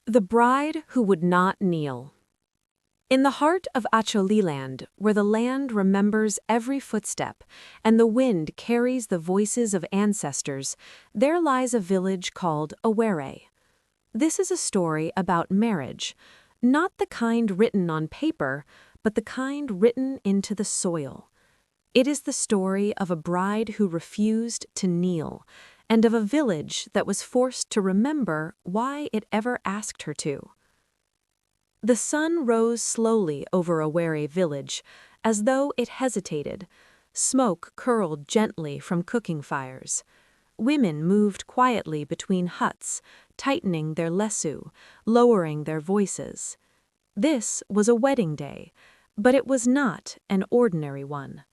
The Bride Who Would Not Kneel. In the heart of Acholi land, where the land remembers every footstep and the wind carries the voices of ancestors, there lies a village called Awere. This is a story about marriage, not the kind written on paper, but the kind written into the soil. It is the story of a bride who refused to kneel, and of a village that was forced to remember why it ever asked her to. The sun rose slowly over Awere village, as though it hesitated. Smoke curled gently from cooking fires. Women moved quietly between huts, tightening their lesu, lowering their voices. This was a wedding day, but it was not an ordinary one.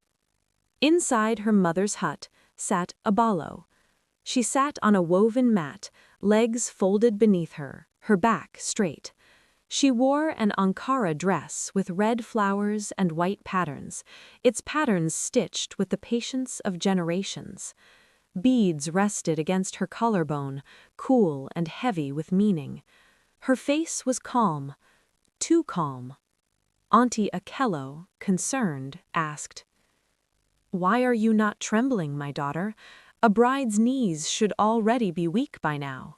Inside her mother's hut sat Abalo. She sat on a woven mat, legs folded beneath her back straight. She wore an Ankara dress with red flowers and white patterns, its patterns stitched with the patience of generations. Beads rested against her collarbone, cool and heavy with meaning. Her face was calm, too calm. Auntie Acholi, concerned, asked, "Why are you not trembling, my daughter? A bride's knees should already be weak by now."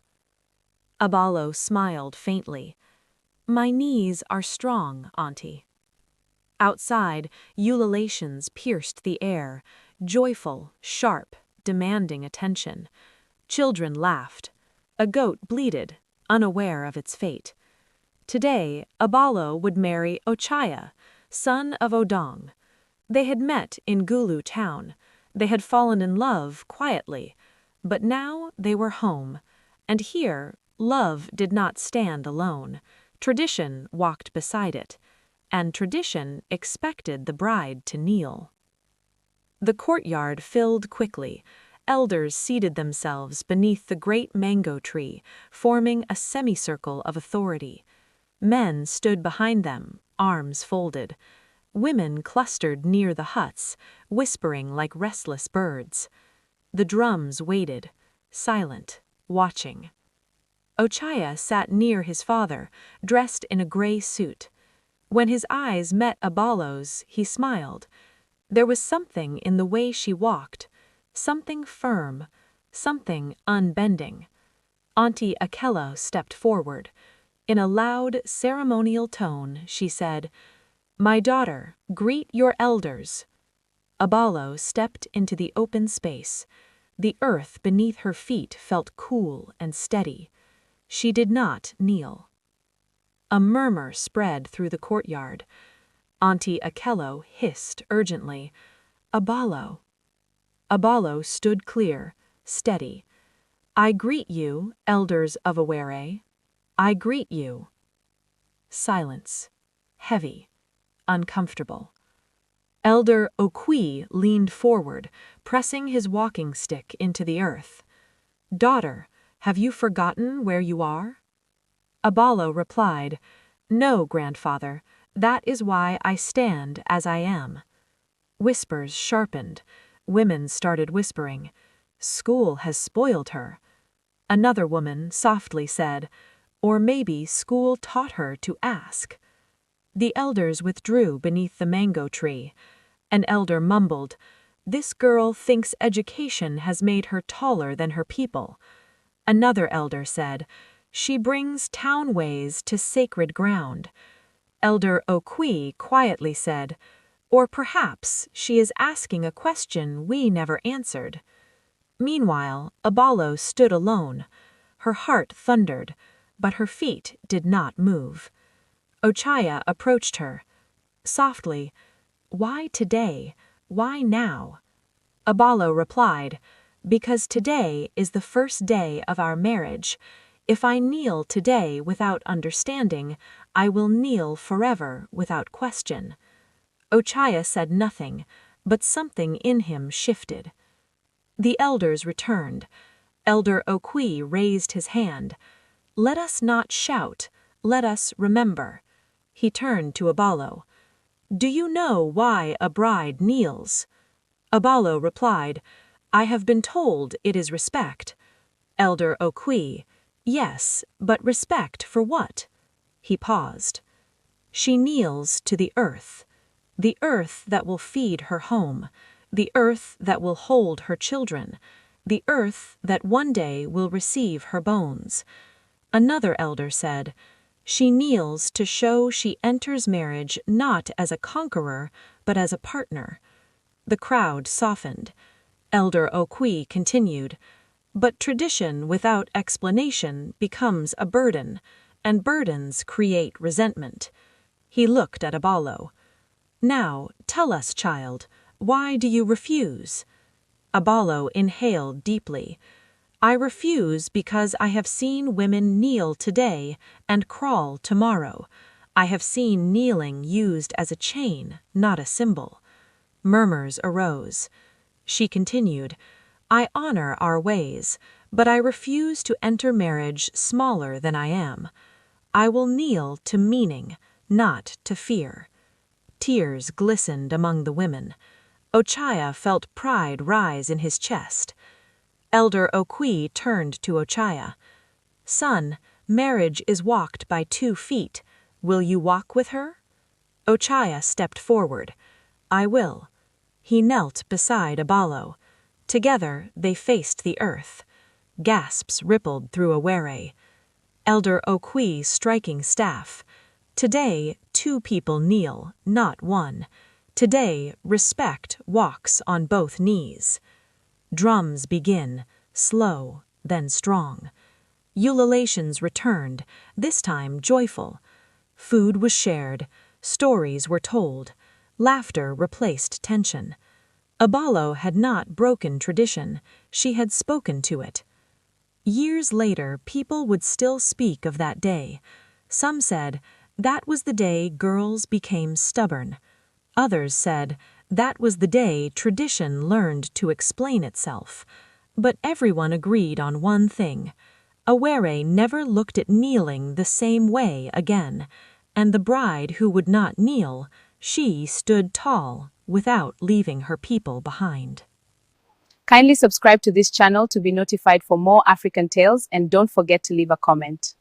Abalo smiled faintly. "My knees are strong, Auntie." Outside, ululations pierced the air, joyful, sharp, demanding attention. Children laughed. A goat bleated, unaware of its fate. Today, Abalo would marry Ochaya, son of Odong. They had met in Gulu town. They had fallen in love quietly, but now they were home, and here love did not stand alone. Tradition walked beside it, and tradition expected the bride to kneel. The courtyard filled quickly. Elders seated themselves beneath the great mango tree, forming a semicircle of authority. Men stood behind them, arms folded. Women clustered near the huts, whispering like restless birds. The drums waited, silent, watching. Ochaya sat near his father, dressed in a gray suit. When his eyes met Abalo's, he smiled. There was something in the way she walked, something firm, something unbending. Auntie Acholi stepped forward. In a loud, ceremonial tone, she said, "My daughter, greet your elders." Abalo stepped into the open space. The earth beneath her feet felt cool and steady. She did not kneel. A murmur spread through the courtyard. Auntie Acholi hissed urgently, "Abalo." Abalo stood clear, steady. "I greet you, elders of Awere. I greet you." Silence, heavy, uncomfortable. Elder Okwi leaned forward, pressing his walking stick into the earth. "Daughter, have you forgotten where you are?" Abalo replied, "No, grandfather, that is why I stand as I am." Whispers sharpened. Women started whispering, "School has spoiled her." Another woman softly said, "Or maybe school taught her to ask." The elders withdrew beneath the mango tree. An elder mumbled, "This girl thinks education has made her taller than her people." Another elder said, "She brings town ways to sacred ground." Elder Okwi quietly said, "Or perhaps she is asking a question we never answered." Meanwhile, Abalo stood alone. Her heart thundered, but her feet did not move. Ochaya approached her. Softly, "Why today? Why now?" Abalo replied, "Because today is the first day of our marriage. If I kneel today without understanding, I will kneel forever without question." Ochaya said nothing, but something in him shifted. The elders returned. Elder Okwi raised his hand. "Let us not shout, let us remember." He turned to Abalo. "Do you know why a bride kneels?" Abalo replied, "I have been told it is respect." Elder Okwi, Yes, but respect for what? He paused. She kneels to the earth that will feed her home, the earth that will hold her children, the earth that one day will receive her bones. Another elder said, she kneels to show she enters marriage not as a conqueror, but as a partner. The crowd softened. Elder Okwi continued, but tradition without explanation becomes a burden, and burdens create resentment. He looked at Abalo. Now, tell us, child, why do you refuse? Abalo inhaled deeply. I refuse because I have seen women kneel today and crawl tomorrow. I have seen kneeling used as a chain, not a symbol. Murmurs arose. She continued, I honor our ways, but I refuse to enter marriage smaller than I am. I will kneel to meaning, not to fear. Tears glistened among the women. Ochaya felt pride rise in his chest. Elder Okwi turned to Ochaya. Son, marriage is walked by 2 feet. Will you walk with her? Ochaya stepped forward. I will. He knelt beside Abalo. Together they faced the earth. Gasps rippled through Awere. Elder Okwi striking staff. Today, 2 people kneel, not 1. Today, respect walks on both knees. Drums begin, slow, then strong. Ululations returned, this time joyful. Food was shared, stories were told, laughter replaced tension. Abalo had not broken tradition, she had spoken to it. Years later, people would still speak of that day. Some said, that was the day girls became stubborn. Others said, that was the day tradition learned to explain itself. But everyone agreed on one thing. Awere never looked at kneeling the same way again, and the bride who would not kneel, she stood tall without leaving her people behind. Kindly subscribe to this channel to be notified for more African tales, and don't forget to leave a comment.